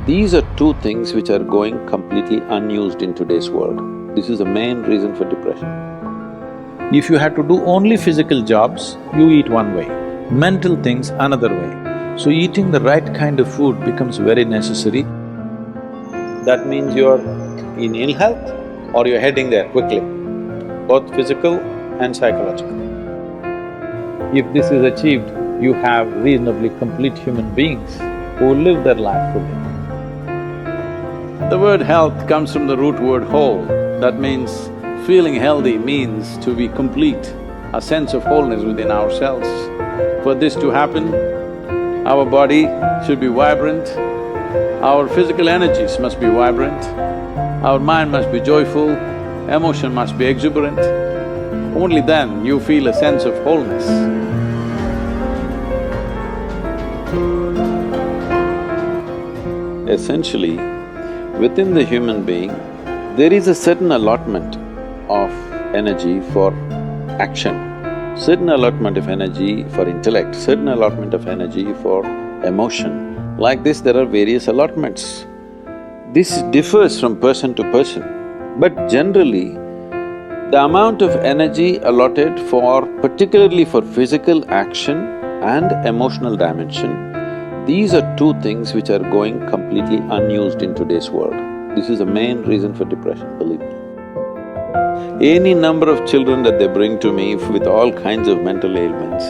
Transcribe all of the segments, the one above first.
These are two things which are going completely unused in today's world. This is the main reason for depression. If you had to do only physical jobs, you eat one way, mental things another way. So eating the right kind of food becomes very necessary. That means you're in ill health or you're heading there quickly, both physical and psychological. If this is achieved, you have reasonably complete human beings who live their life fully. The word health comes from the root word whole. That means feeling healthy means to be complete, a sense of wholeness within ourselves. For this to happen, our body should be vibrant, our physical energies must be vibrant, our mind must be joyful, emotion must be exuberant. Only then you feel a sense of wholeness. Essentially, within the human being, there is a certain allotment of energy for action, certain allotment of energy for intellect, certain allotment of energy for emotion. Like this, there are various allotments. This differs from person to person, but generally, the amount of energy allotted particularly for physical action and emotional dimension, these are two things which are going completely unused in today's world. This is the main reason for depression, believe me. Any number of children that they bring to me with all kinds of mental ailments,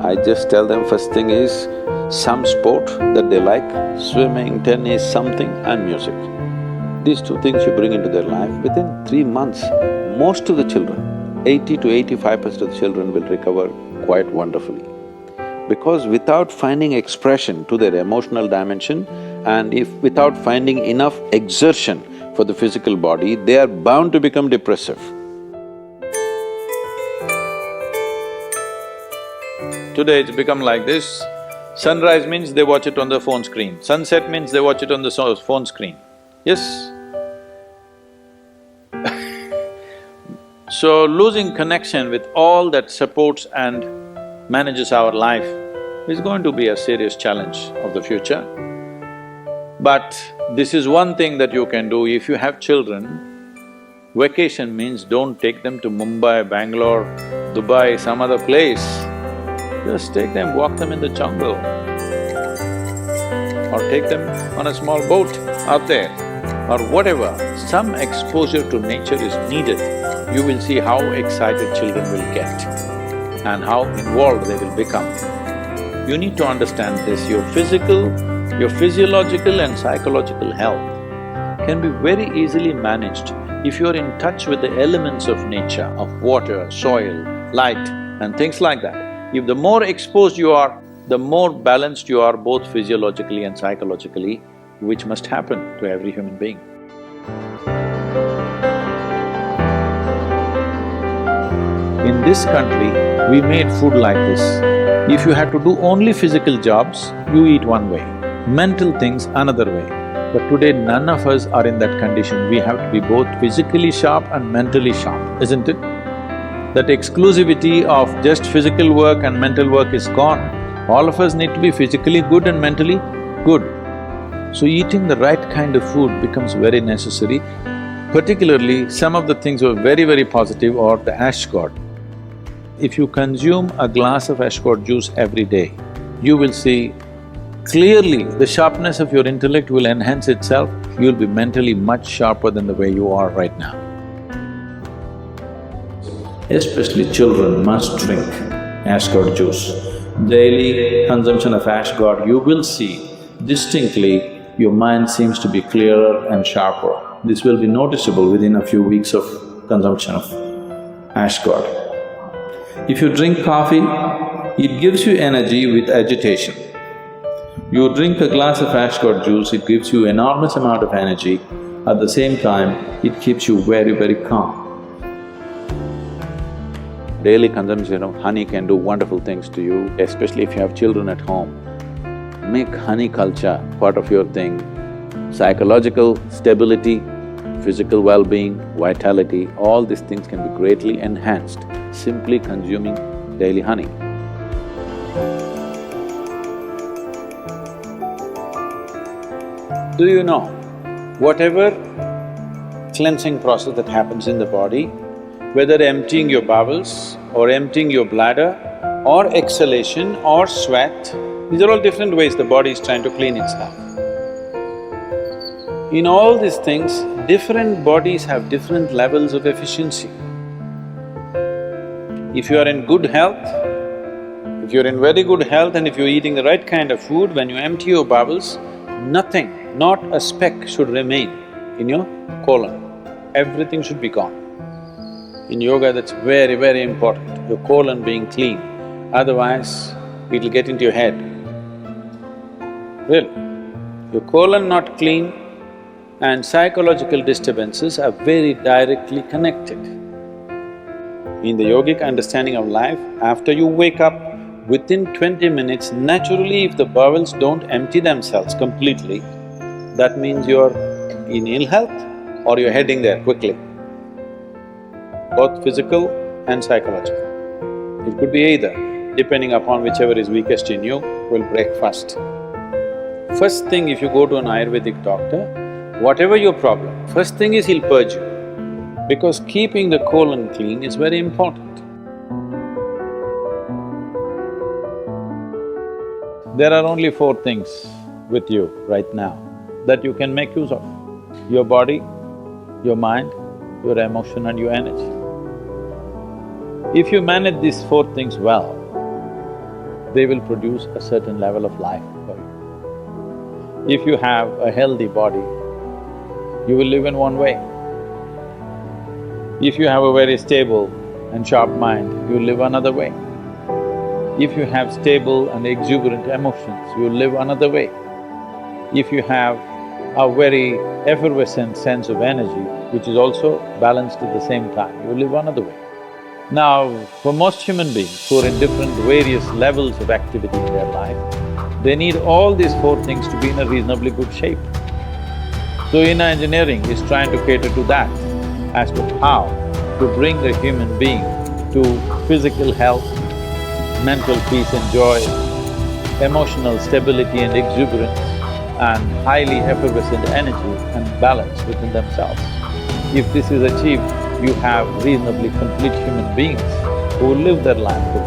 I just tell them first thing is some sport that they like, swimming, tennis, something, and music. These two things you bring into their life, within 3 months, most of the children, 80 to 85% of the children will recover quite wonderfully. Because without finding expression to their emotional dimension and without finding enough exertion for the physical body, they are bound to become depressive. Today it's become like this, sunrise means they watch it on the phone screen, sunset means they watch it on the phone screen. Yes? So losing connection with all that supports and manages our life is going to be a serious challenge of the future. But this is one thing that you can do. If you have children, vacation means don't take them to Mumbai, Bangalore, Dubai, some other place. Just take them, walk them in the jungle, or take them on a small boat out there, or whatever. Some exposure to nature is needed. You will see how excited children will get and how involved they will become. You need to understand this, your physiological and psychological health can be very easily managed if you're in touch with the elements of nature, of water, soil, light and things like that. If the more exposed you are, the more balanced you are both physiologically and psychologically, which must happen to every human being. In this country, we made food like this. If you had to do only physical jobs, you eat one way, mental things another way. But today none of us are in that condition. We have to be both physically sharp and mentally sharp, isn't it? That exclusivity of just physical work and mental work is gone. All of us need to be physically good and mentally good. So eating the right kind of food becomes very necessary. Particularly, some of the things were very positive are the ash god. If you consume a glass of ash god juice every day, you will see clearly the sharpness of your intellect will enhance itself, you'll be mentally much sharper than the way you are right now. Especially children must drink ash god juice. Daily consumption of ash god, you will see distinctly your mind seems to be clearer and sharper. This will be noticeable within a few weeks of consumption of ash god. If you drink coffee, it gives you energy with agitation. You drink a glass of ash god juice, it gives you enormous amount of energy. At the same time, it keeps you very calm. Daily consumption of honey can do wonderful things to you, especially if you have children at home. Make honey culture part of your thing. Psychological stability, physical well-being, vitality, all these things can be greatly enhanced simply consuming daily honey. Do you know, whatever cleansing process that happens in the body, whether emptying your bowels or emptying your bladder or exhalation or sweat, these are all different ways the body is trying to clean itself. In all these things, different bodies have different levels of efficiency. If you are in good health, if you're in very good health and if you're eating the right kind of food, when you empty your bowels, nothing, not a speck should remain in your colon. Everything should be gone. In yoga, that's very, very important, your colon being clean, otherwise it'll get into your head. Really, your colon not clean and psychological disturbances are very directly connected. In the yogic understanding of life, after you wake up, within 20 minutes, naturally if the bowels don't empty themselves completely, that means you're in ill health or you're heading there quickly. Both physical and psychological. It could be either, depending upon whichever is weakest in you, will break first. First thing, if you go to an Ayurvedic doctor, whatever your problem, first thing is he'll purge you, because keeping the colon clean is very important. There are only four things with you right now that you can make use of: your body, your mind, your emotion and your energy. If you manage these four things well, they will produce a certain level of life for you. If you have a healthy body, you will live in one way. If you have a very stable and sharp mind, you will live another way. If you have stable and exuberant emotions, you will live another way. If you have a very effervescent sense of energy, which is also balanced at the same time, you will live another way. Now, for most human beings who are in different various levels of activity in their life, they need all these four things to be in a reasonably good shape. So inner engineering is trying to cater to that, as to how to bring the human being to physical health, mental peace and joy, emotional stability and exuberance, and highly effervescent energy and balance within themselves. If this is achieved, you have reasonably complete human beings who will live their life to